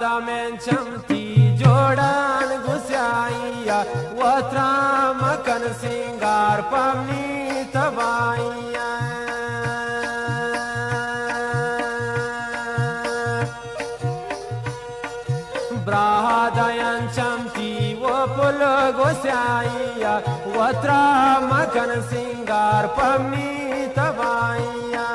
من چمتی جوڑان گسائیا وطرا مکن سنگار پمنی تبائیا برادایان چمتی و پل گسائیا وطرا مکن سنگار پمنی تبائیا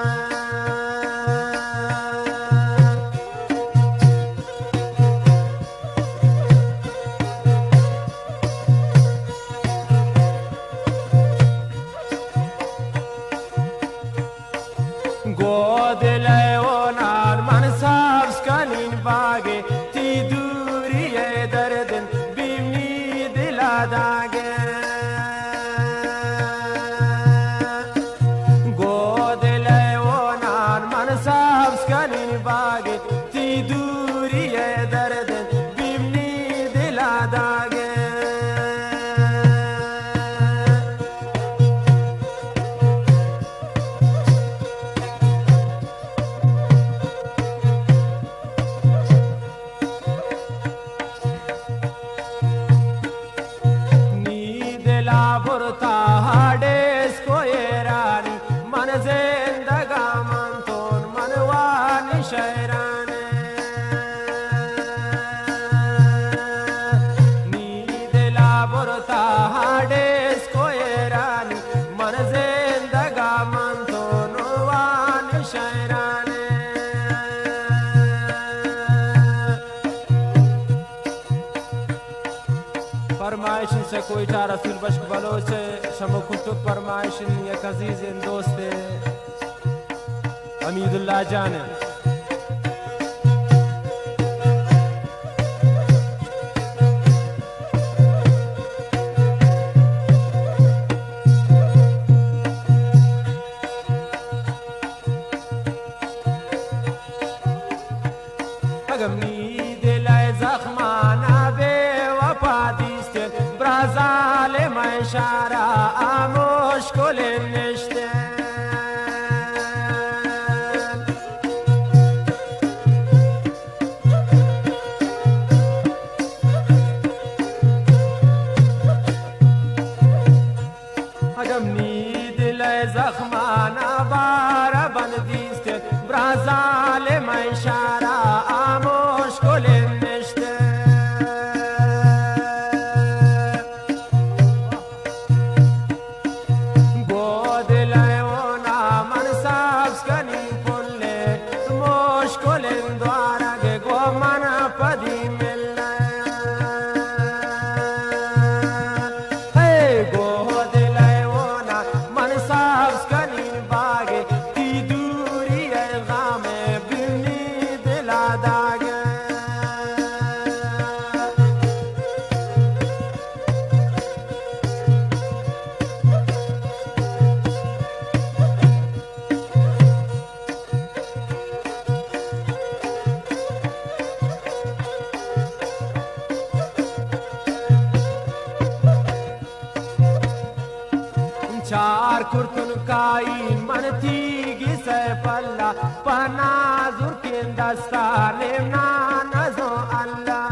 God leonar man sabs kanin bage ti duri e darden bimni diladage God leonar man sabs kanin bage ti duri e darden bimni diladage burta hades koyerani man zindaga manton manwani shayrane ni dela burta hades koyerani man zindaga manton wani shayrane फरमाइशन से कोई था रसूल बश्क बलोच शमकुतुब फरमाइशन एक अजीज दोस्त हमीदुल्लाह जान अगमनी दिलाए जख्माना बे वफा Brazale mai shara amosh kolen nishten Agam ni dile zakhmana bara bandiste Brazale mai shara amosh kolen nishten चार कुर्तुन काइन मन थी से पल्ला पनाजुर के दस्ताने ना नजो अल्लाह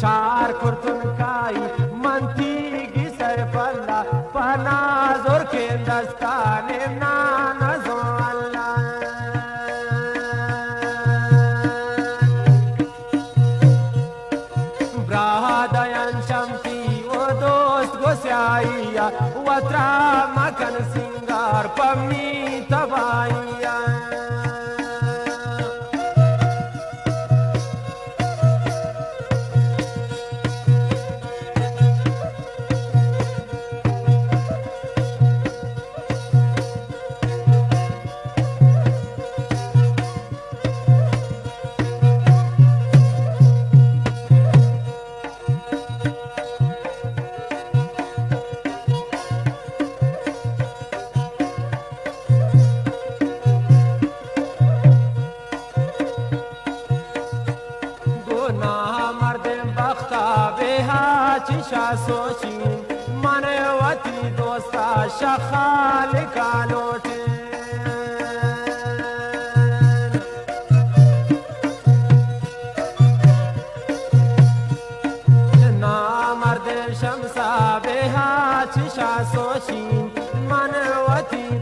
चार कुर्तुन काइन मन थी से पल्ला पनाजुर के दस्ताने ना नजो अल्लाह ब्रादायन चमती गोसाइया वत्रा मकन सिंगार पम्मी तबाइया چشا سوچی من وتی دوستا شخال کالوٹی شمسا بها چشا سوشین منوتی